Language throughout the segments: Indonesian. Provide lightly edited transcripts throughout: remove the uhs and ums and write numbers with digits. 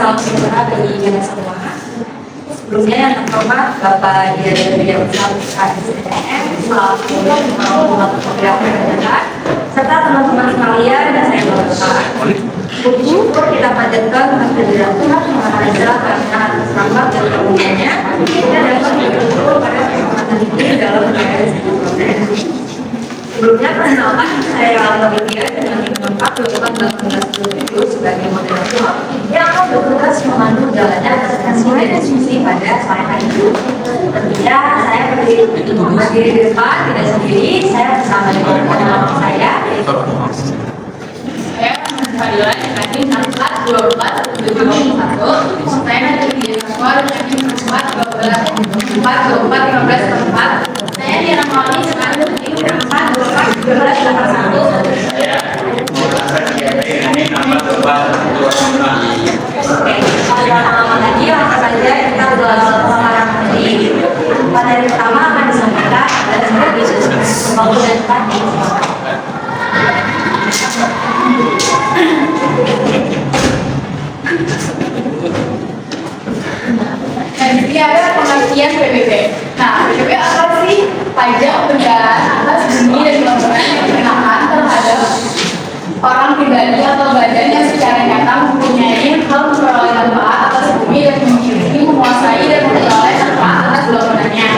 salam sejahtera bagi kita semua. Sebelumnya yang terhormat Bapak Dirjen SDM selaku Program Pendidikan serta teman-teman sekalian dan saya berharap puji syukur kita panjatkan kehadiran Tuhan Yang Maha Esa karena atas rahmat dan karunia-Nya kita dapat berkumpul pada kesempatan ini dalam PKS. Sebelumnya perkenalkan saya Olivia dengan tim 4 Lulusan 1877 sebagai moderator yang akan bertugas memandu jalannya presentasi dan diskusi pada sore hari ini. Tentunya saya berdiri di depan tidak sendiri, saya bersama dengan teman saya. Saya Fadila dari 1624 saya nanti di sekolah dari 4 saya diramai sekarang di 4 lagi langsung saja kita sekarang ini materi pertama akan disampaikan dan sebagai pembangunan tadi. Nah, di sini ada pengertian PBB. Nah, PBB apa sih? Pajak kendaraan atas bumi dan bangunan yang dikenakan terhadap orang pribadi atau badan yang secara nyata mempunyai hak memperoleh manfaat atas bumi dan memiliki, menguasai dan memperoleh manfaat atas bangunannya.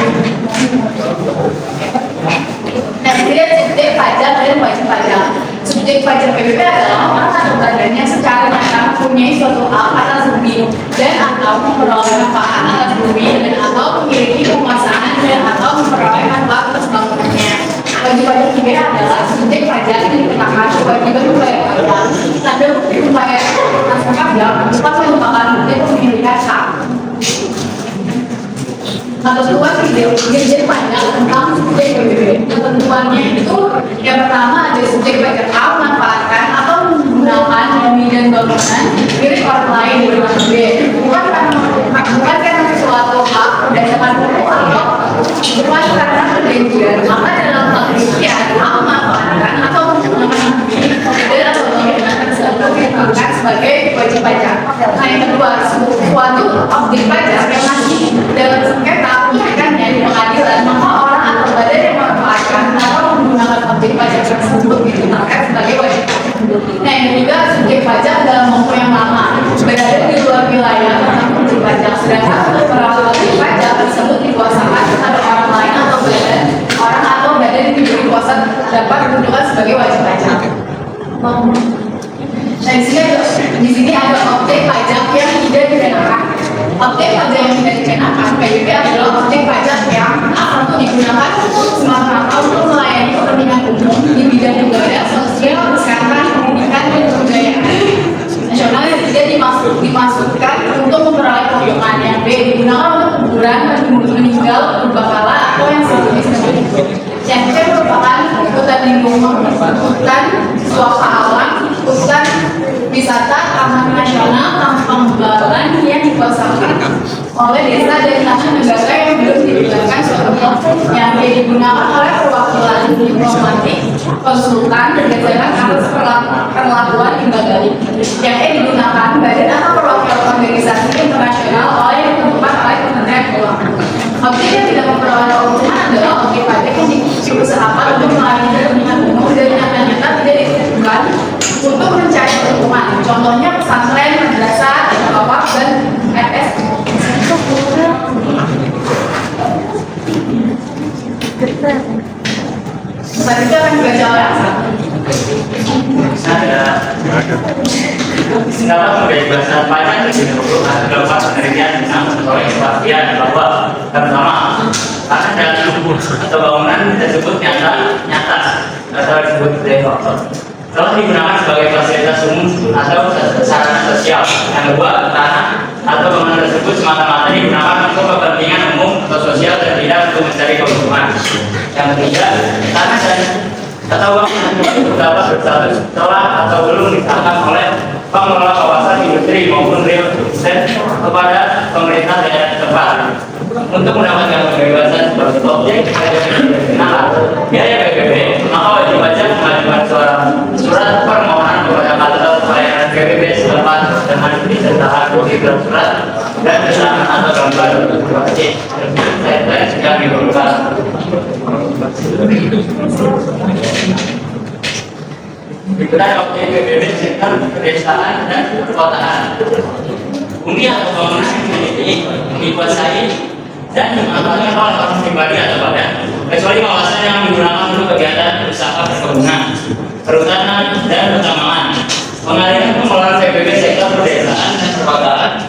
Nah, ini ada subjek pajak dan wajib pajak. Subjek pajak PBB adalah orang atau badan yang secara nyata mempunyai suatu hak atas bumi dan atau memperoleh manfaat atas bumi dan atau memiliki penguasaan dan atau memperoleh manfaat atas bangunannya. Wajib pajak PBB adalah subjek pajak yang dikenakan kewajiban membayar pajak tanda bukti membayar atas pajak bukan merupakan bukti pemilikan hak. Ketentuan Dirjen Pajak tentang subjek PBB. Ketentuannya itu yang pertama ada subjek pajak A memanfaatkan atau menggunakan bumi dan bangunan milik orang lain di rumah B. Bukan karena suatu hak berdasarkan hukum atau bukan karena perjanjian. Maka dalam hal demikian A memanfaatkan atau menggunakan bumi dan atau bangunan tersebut ditentukan sebagai wajib pajak. Nah, yang kedua, suatu objek pajak yang masih dalam sengketa penyidikannya di pengadilan, maka orang atau badan yang memanfaatkan atau menggunakan objek pajak tersebut ditetapkan sebagai wajib pajak. Nah, yang ketiga, subjek pajak dalam waktu yang lama berada di luar wilayah tentang wajib pajak, sedangkan untuk peralatan wajib pajak tersebut dikuasakan kepada orang lain atau badan yang diberi kuasa dapat ditentukan sebagai wajib pajak. Nah, di sini ada objek pajak yang tidak dikenakan. Objek pajak yang tidak dikenakan PBB adalah objek pajak yang akan digunakan semata-mata untuk melayani kepentingan umum di bidang budaya, sosial, kesehatan, pendidikan, dan kebudayaan nasional yang tidak dimasukkan untuk memperoleh keuntungan. Yang B digunakan untuk hiburan, meninggal, berbakala atau yang sejenis dengan itu. Yang C merupakan hutan lindung, hutan suaka alam, hutan wisata, taman nasional, taman pembangunan yang dikuasakan oleh desa dan taman negara yang belum digunakan suatu yang digunakan oleh perwakilan diplomatik, konsultan, berdasarkan atas perlakuan lembaga. Yang E digunakan badan atau perwakilan organisasi internasional oleh yang ditentukan oleh Kementerian Keuangan. Objek yang tidak memperoleh keuntungan adalah objek pajak yang diusahakan untuk melayani kepentingan umum dan nyata-nyata tidak ditentukan untuk mencari keuntungan. Contohnya pesantren, madrasah, wakaf, dan RS. Selanjutnya akan dibaca oleh Asal. Saya dapat pembebasan pajak terdapat pengertian tentang mengetahui kepastian bahwa pertama akan dalam atau bangunan tersebut nyata atau disebut faktor telah digunakan sebagai fasilitas umum atau sarana sosial. Yang kedua, tanah atau bangunan tersebut semata-mata digunakan untuk kepentingan umum atau sosial dan tidak untuk mencari keuntungan. Yang ketiga, tanah dan atau bangunan tersebut dapat berstatus telah atau belum ditangkap oleh pengelola kawasan industri maupun real estate kepada pemerintah daerah setempat. Untuk mendapatkan kebebasan seperti objek pajak yang dikenakan biaya PBB, maka wajib pajak mengajukan surat permohonan kepada kantor pelayanan dengan PBB selepas dengan disertakan bukti surat dan keterangan atau gambar wajib saya sudah diperlukan. Itulah objek PBB sektor pedesaan dan perkotaan. Bumi atau bangunan ini dikuasai dan dimanfaatkan oleh orang pribadi atau badan, kecuali kawasan yang digunakan untuk kegiatan usaha perkebunan, perhutanan dan pertambangan. Pengalihan pengelolaan PBB sektor pedesaan dan perkotaan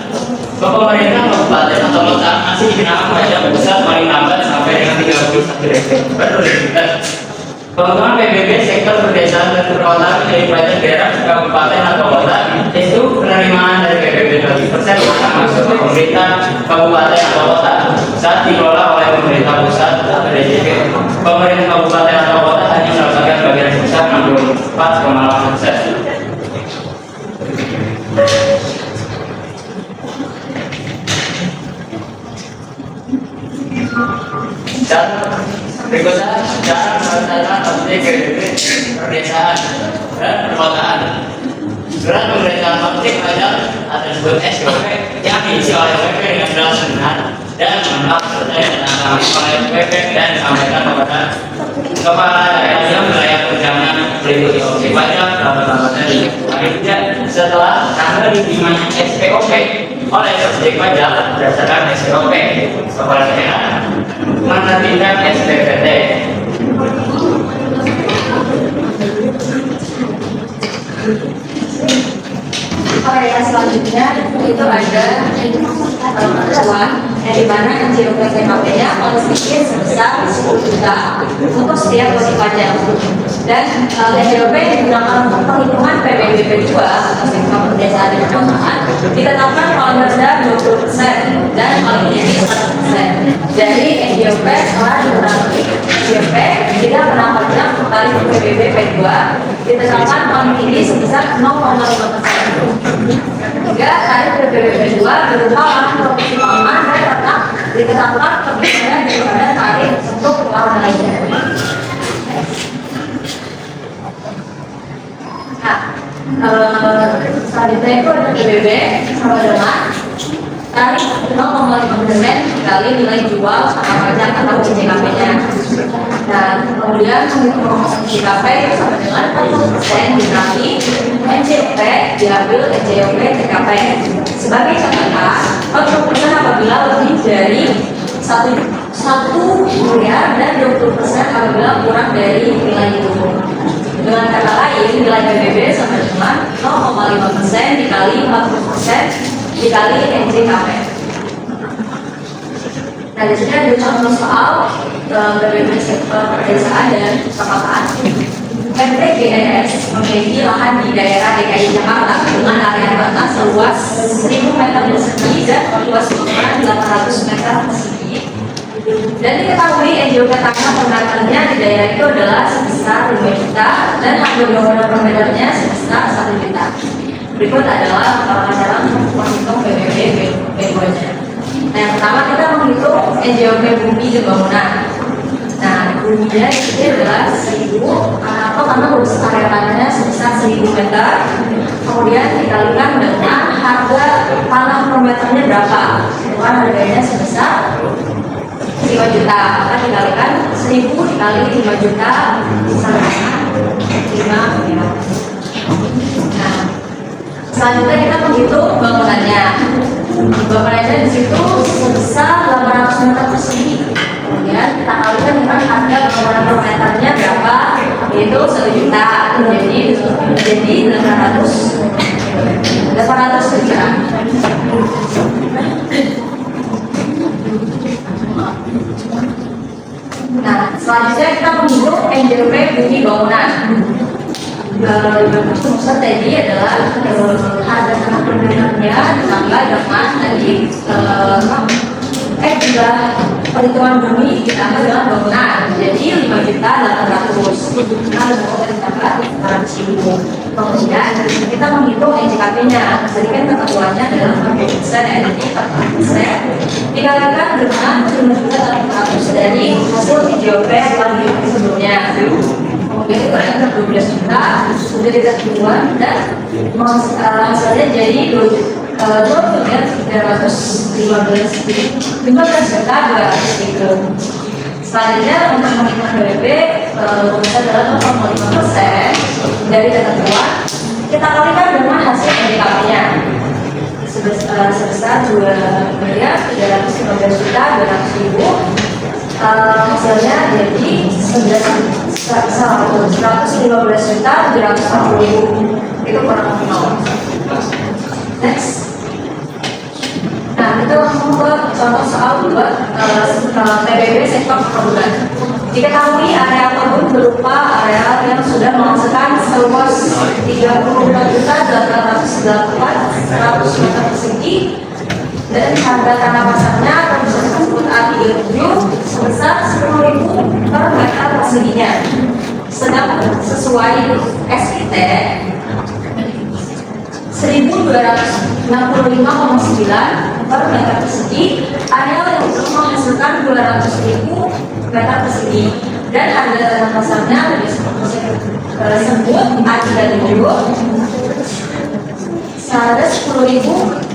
ke pemerintah kabupaten atau kota masih digunakan pajak pusat paling lambat sampai dengan 31 Desember 2019. Keuntungan PBB sektor pedesaan dan perkotaan menjadi pajak daerah kabupaten atau kota itu penerimaan dari PBB 20% akan masuk ke pemerintah kabupaten atau kota saat dikelola oleh pemerintah pusat atau DJP. Pemerintah kabupaten atau kota hanya mendapatkan bagian sebesar 64,8%. Dan berikutnya cara melaksanakan objek PBB pedesaan dan perkotaan. Surat pemerintahan objek pajak atau disebut SPP yang diisi oleh PP dengan jelas benar dan lengkap serta ditangani oleh PP dan disampaikan kepada kepala daerah yang wilayah kerjanya berikut objek pajak dapat tanggalnya setelah tanggal diterimanya SPOP oleh objek pajak berdasarkan SPOP kepala daerah menerbitkan SPPT. Yang selanjutnya itu ada ketentuan yang dimana NJOP TKP-nya paling sedikit sebesar 10 juta untuk setiap wajib pajak, dan NJOP digunakan untuk perhitungan PBB 2 atau sektor pedesaan dan perkotaan ditetapkan paling rendah 20% dan paling tinggi 100%. Jadi NJOP setelah dikurangi NJOP tidak pernah pajak tarif PBB P2 ditetapkan paling tinggi sebesar 0,5%. Juga tarif PBB 2 berupa lahan properti bangunan dan tetap ditetapkan berbeda daripada tarif untuk lahan lainnya. Nah, selanjutnya itu ada PBB sama dengan tarif 0,5% kali nilai jual sama pajak atau JKP-nya. Dan kemudian menghitung JKP sama dengan 40% dikali NJP diambil NJOP TKP. Sebagai catatan, 40% apabila lebih dari 1 miliar dan 20% apabila kurang dari nilai itu. Dengan kata lain, nilai PBB sama dengan 0,5% dikali 40% dikali NJKP. Nah, di sini ada contoh soal PBB sektor pedesaan dan perkotaan. MTGNS memiliki lahan di daerah DKI Jakarta dengan area tanah seluas 1000 meter persegi dan luas bangunan 800 meter persegi. Dan diketahui NJOP tanah per meternya di daerah itu adalah sebesar 5 juta dan harga bangunan per meternya sebesar 1 juta. Berikut adalah cara menghitung PBB B2-nya. Nah, yang pertama kita menghitung NJOP bumi dan bangunan. Nah, buminya ini adalah 1000 atau karena luas area tanahnya sebesar 1000 meter. Kemudian dikalikan dengan harga tanah per meternya berapa? Bukan harganya sebesar 5 juta. Maka dikalikan 1000 dikali 5 juta sama dengan 5 miliar. Nah, selanjutnya kita menghitung bangunannya. Bangunannya di situ sebesar 800 meter persegi. Kemudian kita kalikan dengan harga bangunan per meternya berapa, yaitu 1 juta. Jadi 800 juta. Nah, selanjutnya kita menghitung NJOP bumi bangunan. Rumusnya tadi adalah harga tanah per meternya ditambah dengan tadi juga perhitungan bumi ditambah dengan bangunan, jadi 5 juta 800. Nah, ditambah 400.000. Kemudian kita menghitung NJKP-nya. Tadi kan ketentuannya adalah 40% ya, jadi 40% dikalikan dengan 5 juta 800 dari hasil NJOP yang sebelumnya. kemudian area 12 juta, sudah kita keluar dan hasilnya jadi 2.315 juta 200 itu. Selanjutnya untuk menghitung BB rumusnya adalah 0,5% dari data keluar. Kita kalikan dengan hasil NDKP-nya sebesar 2.315.200.000. Hasilnya jadi 115.740.000. Itu kurang lebih 0. Next. Nah, kita langsung ke contoh soal buat PBB sektor perkebunan. Diketahui area kebun berupa area yang sudah menghasilkan seluas 32.808.100 meter persegi dan harga tanah pasarnya tersebut A37 sebesar 10.000 per meter perseginya. Sedang sesuai SIT 1.265,9 per meter persegi, area yang belum menghasilkan 200.000 meter persegi dan harga tanah pasarnya tersebut A37 seharga 10.000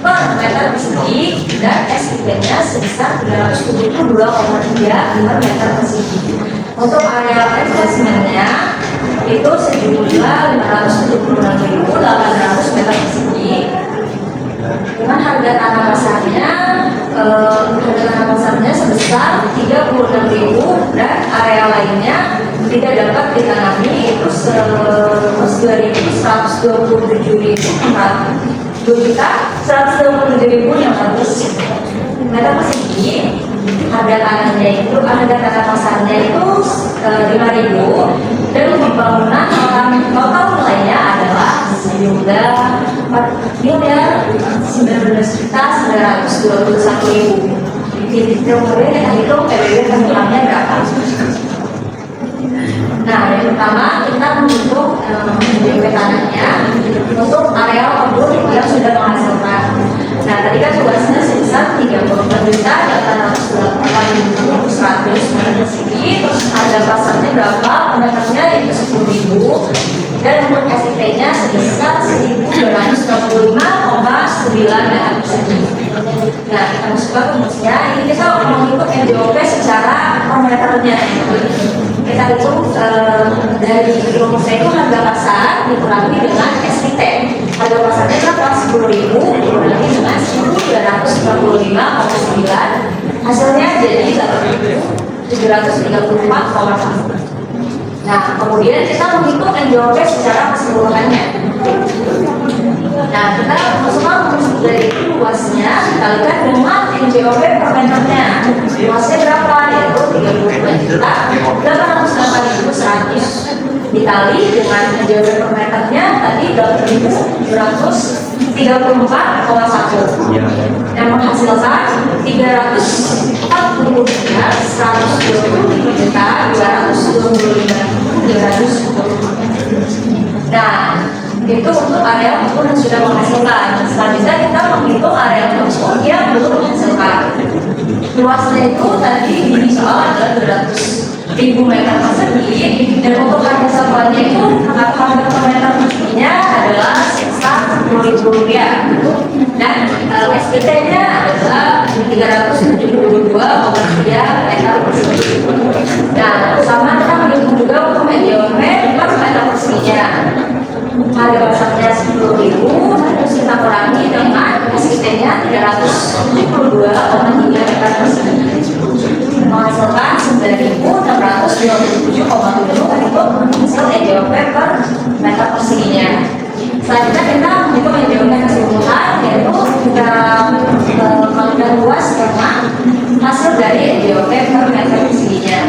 per meter persegi dan SIP-nya sebesar 372,3 per meter persegi. Untuk area investmentnya itu sejumlah 576.800 meter persegi dengan harga tanah pasarnya sebesar 36.000 dan area lainnya tidak dapat ditanami itu 2.127.600 meter persegi. Harga tanahnya itu, harga tanah pasarnya itu 5.000 dan untuk bangunan total nilainya adalah sejumlah 4.919.921.000. Kemudian kita hitung PBB tenggelamnya berapa. Nah, yang pertama kita menghitung PBB tanahnya untuk areal kebun yang sudah menghasilkan. Nah, tadi kan luasnya sebesar 34.808.100 meter persegi, terus harga pasarnya berapa? Meternya itu 10.000 dan untuk SIP-nya sebesar 1.265,9 meter persegi. Nah, kita masuk ke rumusnya. Ini kita menghitung NJOP secara per meternya. Kita hitung dari rumusnya itu harga pasar dikurangi dengan SIP. Harga pasarnya berapa? 10.000 dikurangi dengan 1.255,9. Hasilnya jadi 8.734,1. Nah, kemudian kita menghitung NJOP secara keseluruhannya. Nah, kita masukkan rumus dari luasnya dikalikan dengan NJOP per meternya. Luasnya berapa? Yaitu 32.808.100 dikali dengan NJOP per meternya tadi 8.734,1 yang menghasilkan 325.225.200. Nah, itu untuk area kebun yang sudah menghasilkan. Selanjutnya kita menghitung area kebun yang belum menghasilkan. Luasnya itu tadi di soal adalah 200.000 meter persegi dan untuk harga satuannya itu harga per meter perseginya adalah sebesar Rp10.000 dan SPT-nya adalah 372,3 meter persegi. Nah, sama kita menghitung juga untuk NJOP per meter perseginya. Harga pasarnya 10.000 terus kita kurangi dengan SPT-nya 372,3 meter persegi menghasilkan 9.627,7 untuk hasil NJOP per meter perseginya. Selanjutnya kita menghitung NJOP keseluruhan, yaitu kita kalikan luas dengan hasil dari NJOP per meter perseginya.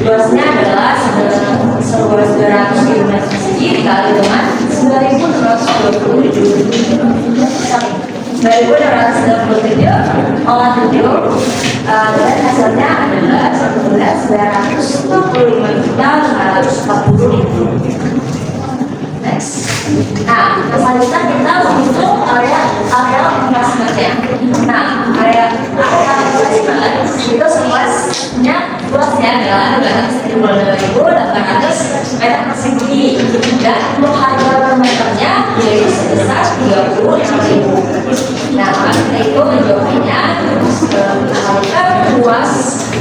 Luasnya adalah seluas 200 meter persegi dikali dengan 9.227,7 dan hasilnya adalah 11.225.540.000. Next. Nah, selanjutnya kita menghitung area investmentnya. Nah, area investment itu seluasnya 2.000 luasnya adalah 232.800 meter persegi dan untuk harga per meternya yaitu sebesar 35.000. Nah, maka kita itu menjawabnya kita luas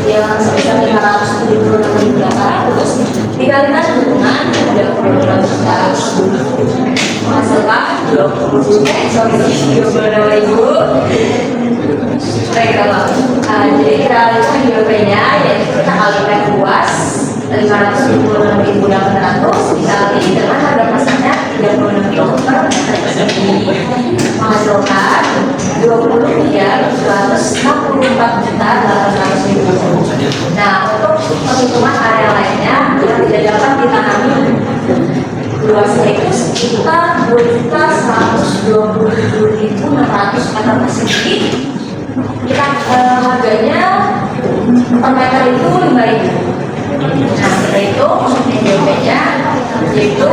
yang sebesar 576.800 dikalikan dengan 36 juta menghasilkan 22.000. Baiklah, jadi kita lihat jawabannya yaitu kita kalikan luas 576.800 dikali dengan harga pasarnya 36 kilo per meter persegi menghasilkan 20.164.800.000. Nah, untuk penghitungan area lainnya yang tidak dapat ditanami luasnya itu sekitar 2.127.600 meter persegi. Kita harganya per meter itu 5.000. Nah, setelah itu untuk NJP-nya yaitu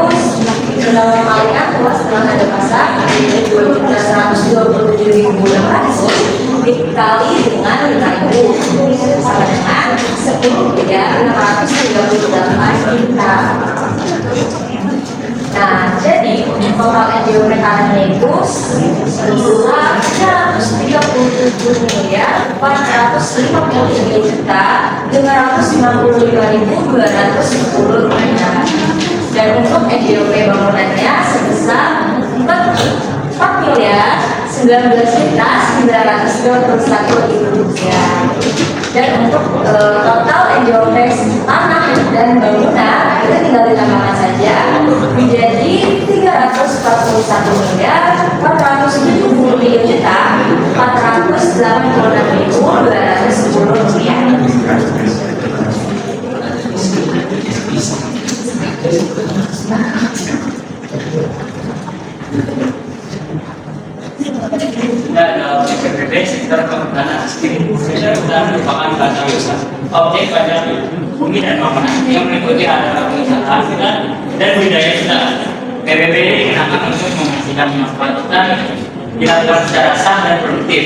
mengalikan luas dengan harga pasar yaitu 2.127.600 dikali dengan 5.000 sama dengan 10.638 juta. Nah, jadi total NJP tanahnya itu sebesar 333.453.555.210 rupiah. Dan untuk NJP bangunannya sebesar 4.019.921.000 rupiah. Dan untuk total NJP tanah dan bangunan kita tinggal ditambahkan saja menjadi 341.473.486.210 rupiah. Dalam PPP sekitar penggunaan sistem sudah merupakan bahasa objek pada bumi dan bangunan yang meliputi adalah pengusahaan dan budaya kita. PPP digunakan untuk menghasilkan manfaat hutan dilakukan secara sah dan produktif.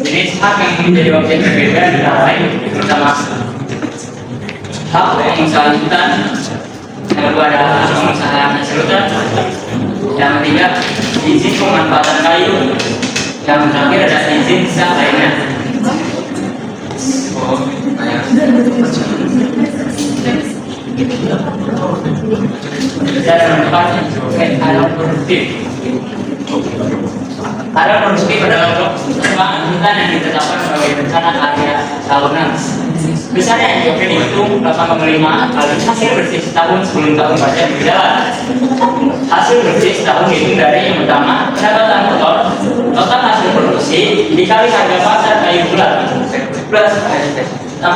Jenis hak yang menjadi objek PPP adalah lain pertama hak pengusahaan hutan, yang kedua adalah hak pengusahaan hasil hutan, yang ketiga izin pemanfaatan kayu, yang terakhir ada izin sah lainnya. Dan keempat, alam produktif. Alam produktif adalah pengembangan hutan yang ditetapkan sebagai rencana area tahunan. Besarnya NJP dihitung 8,5 kali hasil bersih setahun sebelum tahun pajak berjalan. Hasil bersih setahun dihitung dari yang pertama pendapatan total hasil produksi dikali harga pasar kayu bulan plus 1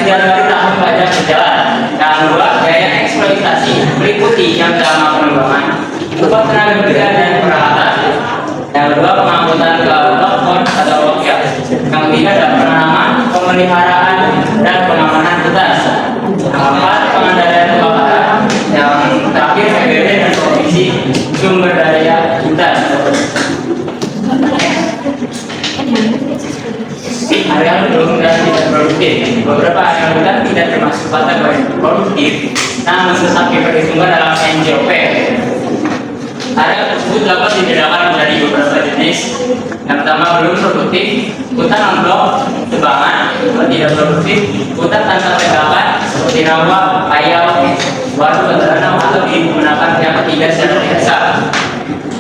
Januari tahun pajak berjalan. Yang kedua, gaya eksploitasi meliputi yang pertama pengembangan berupa tenaga kerja dan peralatan. Yang kedua, pengangkutan ke platform atau workshop. Yang ketiga adalah penanaman, pemeliharaan dan pengamanan hutan. Yang keempat, pengendalian kebakaran. Yang terakhir, PBB dan provinsi sumber daya hutan. Area hutan dan tidak produktif. Beberapa area hutan tidak termasuk kategori produktif, namun tetap diperhitungkan dalam NJP. Area tersebut dapat dibedakan menjadi beberapa jenis. Yang pertama, belum produktif, hutan non-blok, tebangan, tidak produktif, hutan tanpa tegakan seperti rawa, ayam, waduk, atau atau digunakan yang ketiga secara biasa.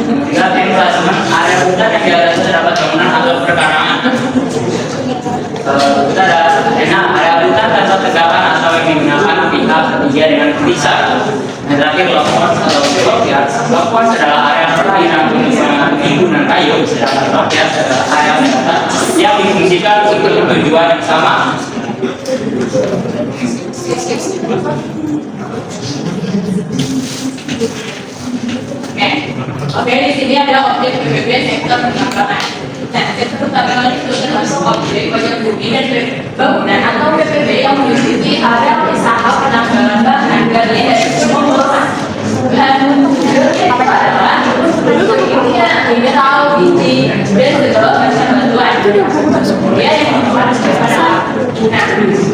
Ketiga, emplacement area hutan yang di atas terdapat bangunan atau perkarangan. Kita ada area hutan tanpa tegakan atau yang digunakan pihak ketiga dengan bisa. Yang terakhir, lockbox atau blockbias. Lockbox adalah area perairan pengembangan timbunan kayu, sedangkan blockbias adalah area wisata yang difungsikan untuk tujuan yang sama. Oke, di sini ada objek PBB sektor pengembangan. Nah, sektor pengembangan itu termasuk objek pajak bumi dan bangunan atau PPB yang meliputi area usaha penambangan bahan dari semua golongan. Bahan apa adalah mineral, biji, dan segala macam batuan. Kemudian yang merupakan pada Nah,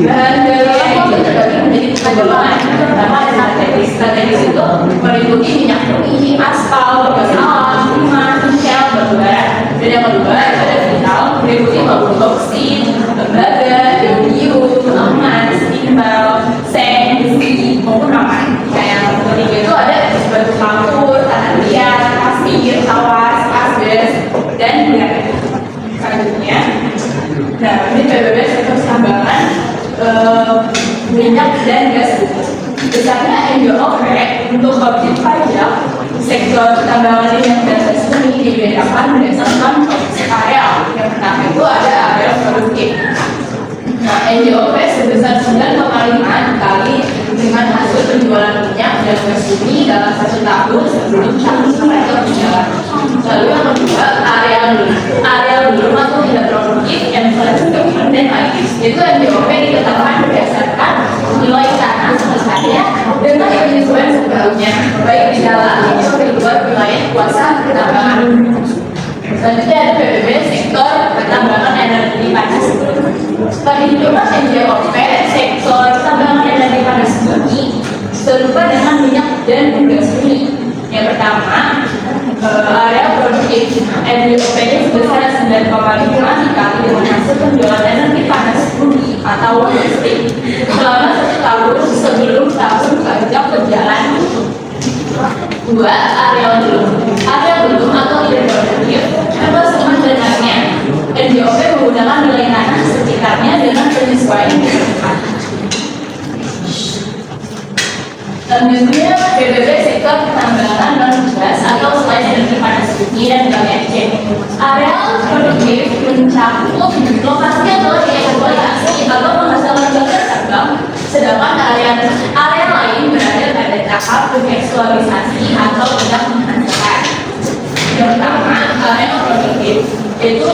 bahan dalam itu terbagi menjadi tiga golongan. Yang pertama ada strategis. Strategis itu meliputi minyak bumi, aspal, gas alam, timah, nikel, batu bara. Dan yang kedua itu ada vital, meliputi boksit, tembaga, yodium, emas, timbal, seng, besi, maupun ramalan. Nah, yang ketiga itu ada batu kapur, tanah liat, pasir, tawas, asbes, dan granit. Selanjutnya, nah ini PBB sektor tambangan minyak dan gas bumi. Besarnya NGOP untuk objek pajak sektor tambangan minyak dan gas bumi dibedakan berdasarkan areal. Yang pertama itu ada areal produktif. Nah, NGOP sebesar 9,5 kali dengan hasil penjualan minyak dan gas bumi dalam 1 tahun sebelum satu mereka berjalan. Lalu yang kedua, areal belum atau tidak produktif yang selanjutnya dan lagi itu NGOP ditetapkan berdasarkan nilai tanah sebenarnya dengan penyesuaian sebelumnya baik di dalam maupun di luar wilayah kuasa pertambangan. Selanjutnya ada PBB sektor pertambangan energi panas bumi. Perhitungan NGOP sektor pertambangan energi panas bumi serupa dengan minyak dan gas bumi. Yang pertama, area produktif NGOP-nya sebesar 9,5 dikali dengan hasil penjualan energi panas bumi atau listrik selama 1 tahun sebelum tahun pajak berjalan. Dua, area belum atau tidak produktif apa sebenarnya NGOP menggunakan nilai tanah sekitarnya dengan penyesuaian keseluruhan. Selanjutnya PBB sektor pertambangan non-migas atau selain energi panas bumi dan BMC. Areal produktif mencakup lokasi atau eksploitasi atau penghasil bahan tambang, sedangkan area lain berada pada tahap eksploitasi atau tidak menghasilkan. Yang pertama, area produktif itu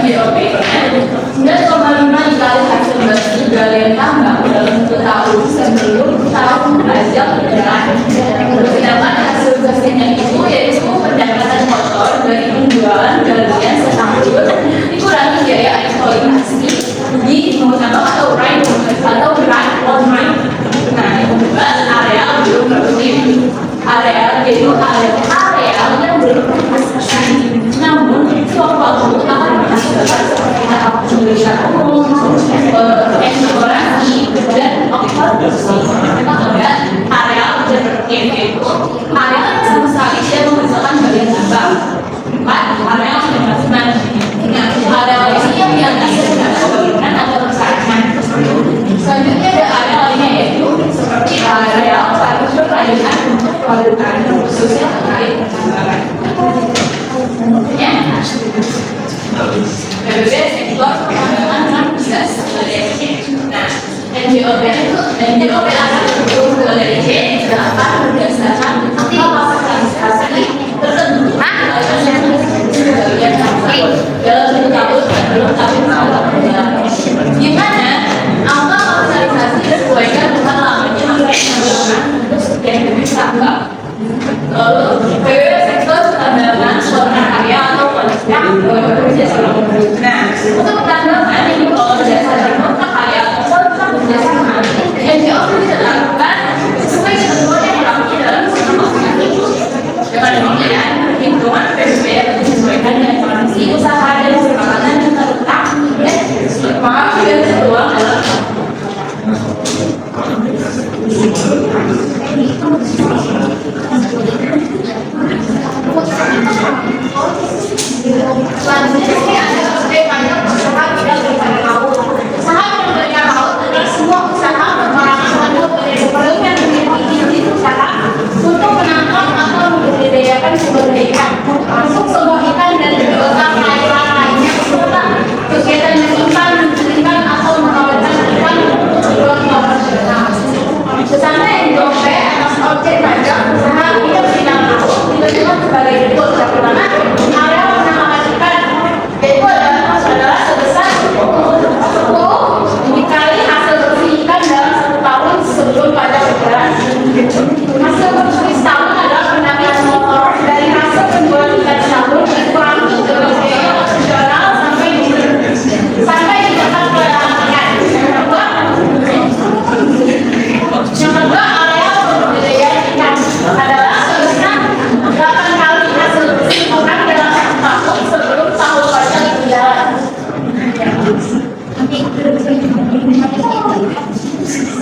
NGOP 9,5 dikali hasil galian tambang dalam 1 tahun sebelum tahun pajak berjalan. Sedangkan hasil gasnya itu yaitu pendapatan kotor dari penjualan galian setahun dikurangi biaya eksploitasi di menggunakan atau right on mine. Nah, yang kedua area belum produktif. Area yaitu area yang belum menghasilkan, namun suatu waktu akan menghasilkan seperti pemilihan umum, eksplorasi, dan produksi. Kita melihat area produktif yaitu area yang sama sekali tidak menghasilkan bagian tambang. Empat, area yang menghasilkan. Area ini yang dianggap sebagai pembangunan atau persaingan. Selanjutnya ada area lainnya yaitu seperti area perayaan untuk pelabuhan khususnya terkait pertambangan. Selanjutnya, PBB sektor pertambangan non-migas (LDC). Nah, NGOP akan mendukung LDC dilakukan berdasarkan kapasitasasi tertentu dalam 1 tahun sebelum tahun berjalan. Di mana angka kapitalisasi disesuaikan dengan lamanya masa pengembangan untuk sekian jenis tambang. Lalu PBB sektor pertambangan suatu karya atau kontrak kerjasama. Nah, untuk pertambangan yang dikelola berdasarkan kontrak karya atau kontrak kerjasama, NGOP ditetapkan sesuai ketentuan yang berlaku dalam undang-undang itu. Dengan demikian, perhitungan PBB dapat disesuaikan dengan kondisi usaha dan kesepakatan yang terletak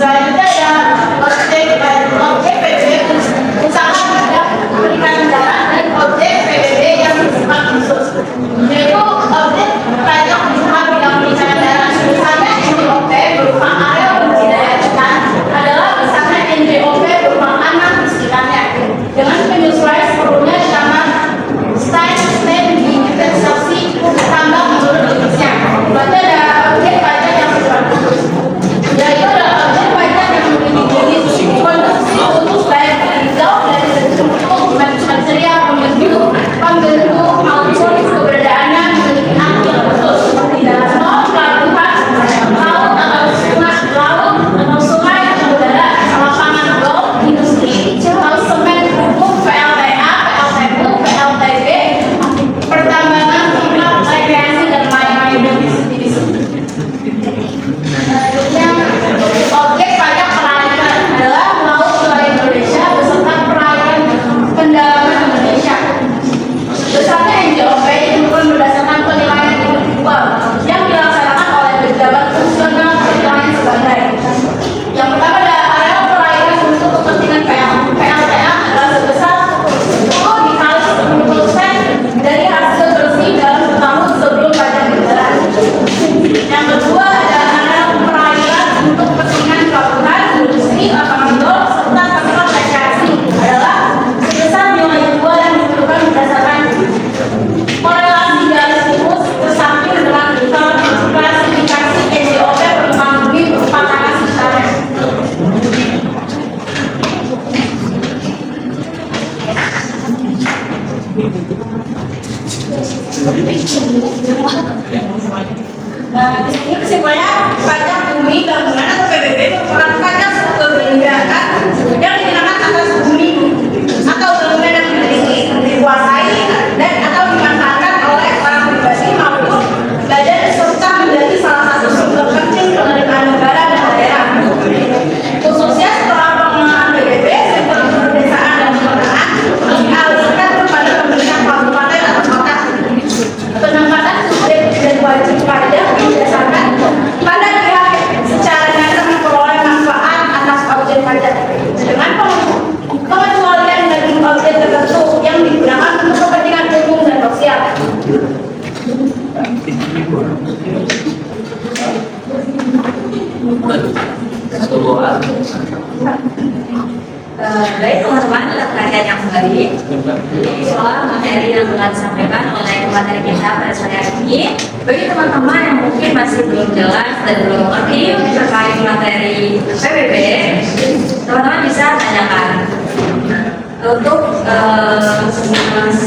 Selanjutnya ada objek PBB usaha pada perikanan darat dan objek PBB yang bersifat khusus, yaitu objek pajak usaha bidang perikanan darat. Misalnya NJOP berupa area budidaya ikan adalah misalnya NJOP berupa anak di sekitarnya dengan penyesuaian seluruhnya dengan stand di investasi tambang menurut jenisnya. Berarti ada objek pajak yang bersifat khusus, yaitu adalah objek pajak yang memiliki jenis konstruksi khusus baik hijau dari segi bentuk, material, pembentuk maupun keberadaannya memiliki arti khusus seperti dalam laut, pelabuhan, laut atau sungai atau udara, lapangan golf, industri, house semen, pupuk, PLTA, PLTU, PLTB, pertambangan, timah, rekreasi dan lain-lain. Selanjutnya, objek pajak perairan adalah Laut Wilayah Indonesia beserta perairan pendalaman Indonesia. Besarnya NJOP dihitung berdasarkan penilaian individual yang dilaksanakan oleh pejabat fungsional penilaian sebagai yang pertama ada area perairan untuk kepentingan PLTA adalah sebesar 10 dikali 10% dari hasil bersih dalam setahun sebelum pajak dibayar. Yang kedua ada area perairan untuk kepentingan pelabuhan, industri, lapangan golf, serta tempat rekreasi adalah sebesar nilai jual yang ditentukan berdasarkan korelasi garis lurus tersamping dengan klasifikasi NJOP permukaan bumi berupa tanah sekitarnya. Nah, di sini kesimpulannya pajak bumi bangunan atau PBB merupakan pajak kebijakan yang dikenakan atas bumi atau bangunan yang dikuasai dan atau dimanfaatkan oleh orang pribadi maupun badan serta menjadi salah satu sumber penting penerimaan negara dan daerah. Khususnya setelah pengelolaan PBB, sektor perdesaan dan peternakan dialihkan kepada pemerintah kabupaten atau kota. Penempatan subjek dan wajib pajak didasarkan pada pihak secara nyata memperoleh manfaat atas objek pajak dengan pengecualian bagi objek tertentu yang digunakan untuk kepentingan umum dan sosial. Baik teman-teman, perhatian yang baik. Jadi soal materi yang telah disampaikan oleh materi kita pada sore hari ini, bagi teman-teman yang mungkin masih belum jelas dan belum mengerti terkait materi PBB, teman-teman bisa tanyakan. Untuk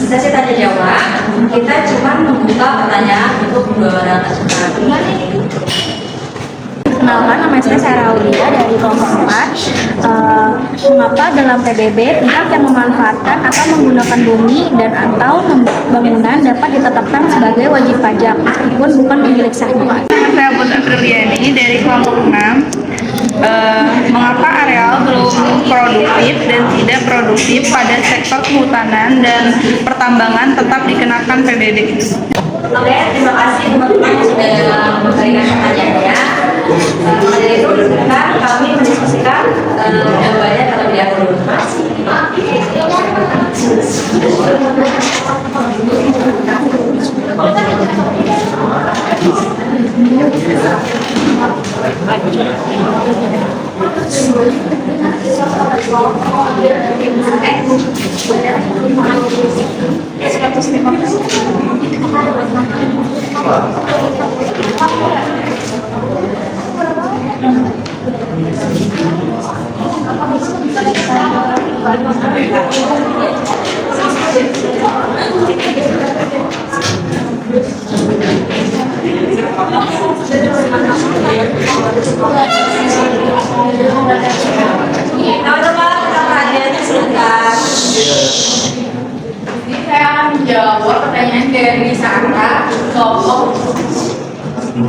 sesi tanya jawab, kita cuma membuka pertanyaan untuk dua orang peserta. Perkenalkan, nama saya Aulia dari kelompok 4. Mengapa dalam PBB pihak yang memanfaatkan atau menggunakan bumi dan atau bangunan dapat ditetapkan sebagai wajib pajak meskipun bukan pemilik sahnya? Saya Putri Apriliani dari kelompok 6. Mengapa areal belum produktif dan tidak produktif pada sektor kehutanan dan pertambangan tetap dikenakan PBB? Oke, terima kasih teman-teman yang sudah memberikan pertanyaannya. Maka dari itu, sekarang kami mendiskusikan jawabannya terlebih dahulu. Teman-teman, pertanyaannya sebentar. Jadi saya akan menjawab pertanyaan dari Sarah, kelompok 4.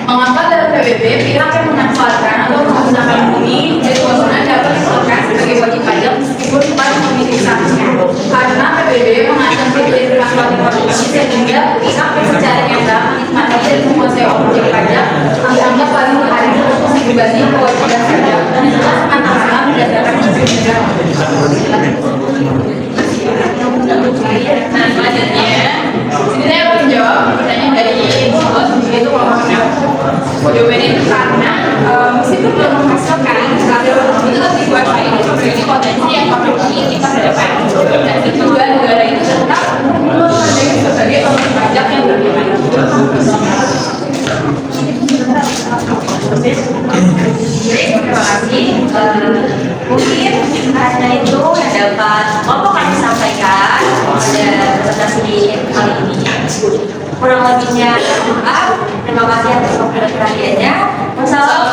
Mengapa dalam PBB pihak yang memanfaatkan atau menggunakan bumi dan bangunan dapat ditetapkan sebagai wajib pajak meskipun bukan pemilik sahnya? Karena PBB mengancam prioritas wajib pajak sehingga pihak yang secara nyata menikmati dan menguasai objek pajak dianggap paling berharga untuk dibanding kewajiban pajak dan jelas antara berdasarkan negara. Nah, selanjutnya, sini saya mau menjawab pertanyaan dari Bos, yaitu kelompok 6. Jawabannya itu karena meskipun belum menghasilkan, kalau itu tetap dikuasai, itu memiliki potensi yang memiliki kita ke depan. Dan kedua, negara itu tetap memandang sebagai obyek pajak yang berbeda. Terima kasih. Mungkin hanya itu yang dapat kelompok kami sampaikan pada presentasi kali ini. Kurang lebihnya maaf. Terima kasih atas perhatiannya. Wassalamualaikum